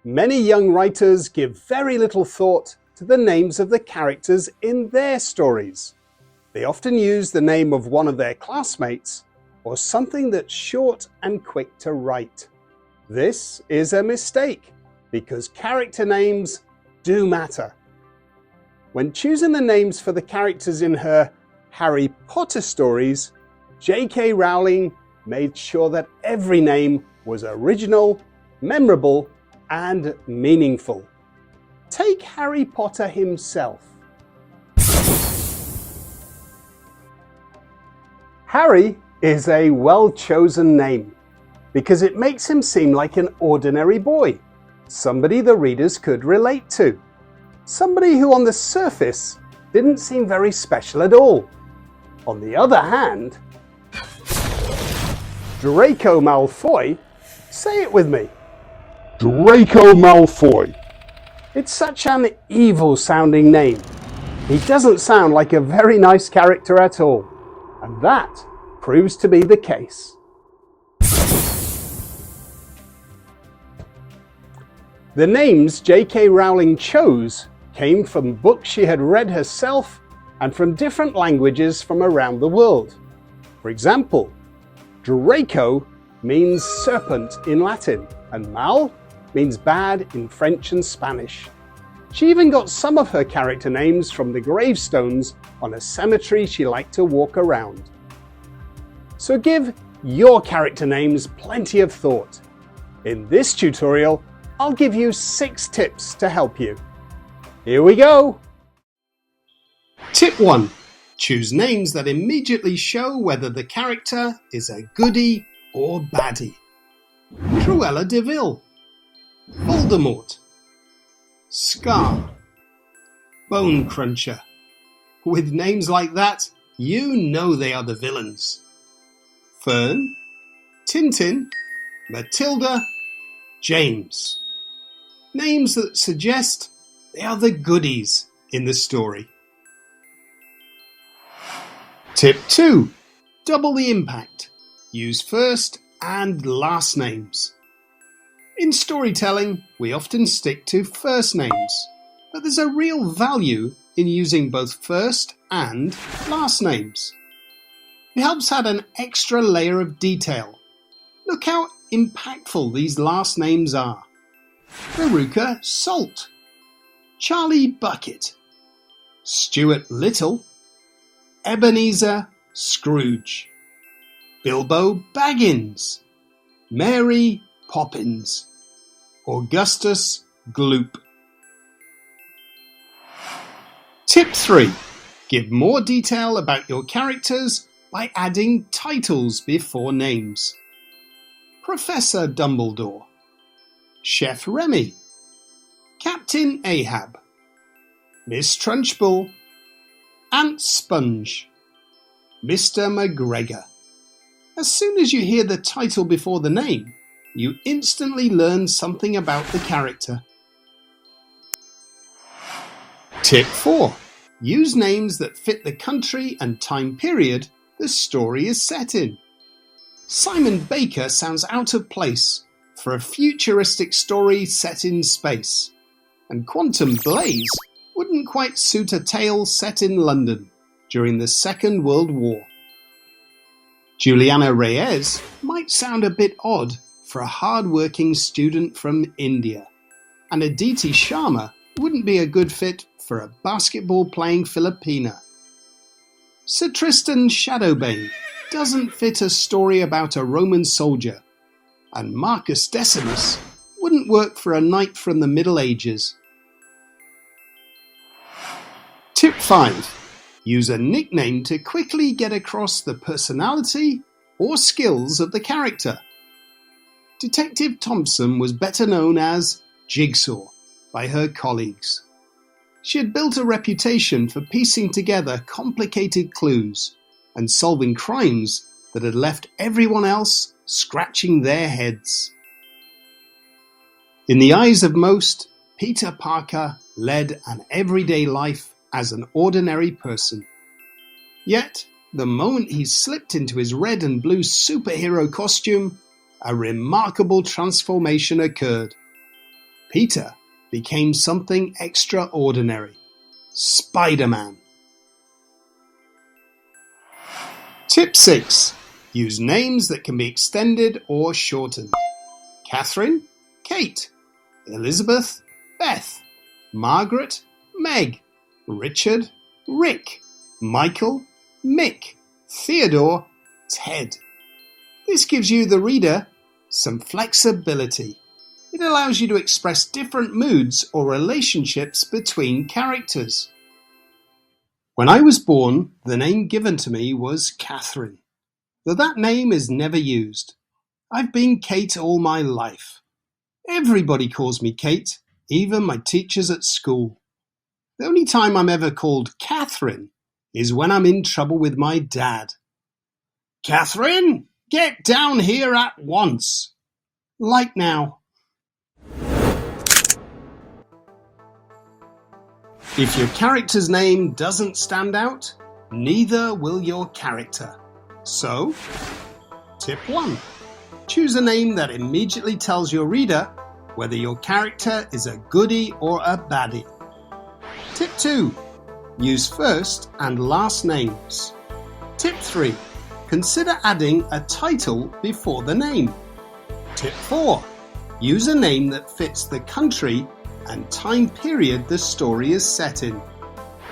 Many young writers give very little thought to the names of the characters in their stories. They often use the name of one of their classmates or something that's short and quick to write. This is a mistake because character names do matter. When choosing the names for the characters in her Harry Potter stories, J.K. Rowling made sure that every name was original, memorable, and meaningful. Take Harry Potter himself. Harry is a well-chosen name because it makes him seem like an ordinary boy, somebody the readers could relate to, somebody who on the surface didn't seem very special at all. On the other hand, Draco Malfoy, say it with me. Draco Malfoy. It's such an evil-sounding name. He doesn't sound like a very nice character at all, and that proves to be the case. The names J.K. Rowling chose came from books she had read herself and from different languages from around the world. For example, Draco means serpent in Latin, and Mal means bad in French and Spanish. She even got some of her character names from the gravestones on a cemetery she liked to walk around. So give your character names plenty of thought. In this tutorial, I'll give you 6 tips to help you. Here we go! Tip 1. Choose names that immediately show whether the character is a goodie or baddie. Cruella de Vil, Voldemort, Scar, Bone Cruncher. With names like that, you know they are the villains. Fern, Tintin, Matilda, James. Names that suggest they are the goodies in the story. Tip 2. Double the impact. Use first and last names. In storytelling, we often stick to first names, but there's a real value in using both first and last names. It helps add an extra layer of detail. Look how impactful these last names are. Veruca Salt, Charlie Bucket, Stuart Little, Ebenezer Scrooge, Bilbo Baggins, Mary Poppins, Augustus Gloop. Tip 3. Give more detail about your characters by adding titles before names. Professor Dumbledore, Chef Remy, Captain Ahab, Miss Trunchbull, Aunt Sponge, Mr. McGregor. As soon as you hear the title before the name, you instantly learn something about the character. Tip 4. Use names that fit the country and time period the story is set in. Simon Baker sounds out of place for a futuristic story set in space, and Quantum Blaze wouldn't quite suit a tale set in London during the Second World War. Juliana Reyes might sound a bit odd for a hard-working student from India, and Aditi Sharma wouldn't be a good fit for a basketball-playing Filipina. Sir Tristan Shadowbane doesn't fit a story about a Roman soldier, and Marcus Decimus wouldn't work for a knight from the Middle Ages. Tip 5. Use a nickname to quickly get across the personality or skills of the character. Detective Thompson was better known as Jigsaw by her colleagues. She had built a reputation for piecing together complicated clues and solving crimes that had left everyone else scratching their heads. In the eyes of most, Peter Parker led an everyday life as an ordinary person. Yet, the moment he slipped into his red and blue superhero costume, a remarkable transformation occurred. Peter became something extraordinary. Spider-Man. Tip 6. Use names that can be extended or shortened. Catherine, Kate. Elizabeth, Beth. Margaret, Meg. Richard, Rick. Michael, Mick. Theodore, Ted. This gives you, the reader, some flexibility. It allows you to express different moods or relationships between characters. When I was born, the name given to me was Catherine, though that name is never used. I've been Kate all my life. Everybody calls me Kate, even my teachers at school. The only time I'm ever called Catherine is when I'm in trouble with my dad. Catherine, get down here at once. Like now. If your character's name doesn't stand out, neither will your character. So, tip 1. Choose a name that immediately tells your reader whether your character is a goodie or a baddie. Tip 2. Use first and last names. Tip 3. Consider adding a title before the name. Tip 4. Use a name that fits the country and time period the story is set in.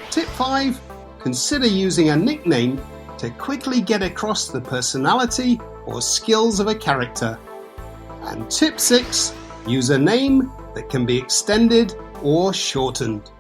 Tip 5. Consider using a nickname to quickly get across the personality or skills of a character. And tip 6. Use a name that can be extended or shortened.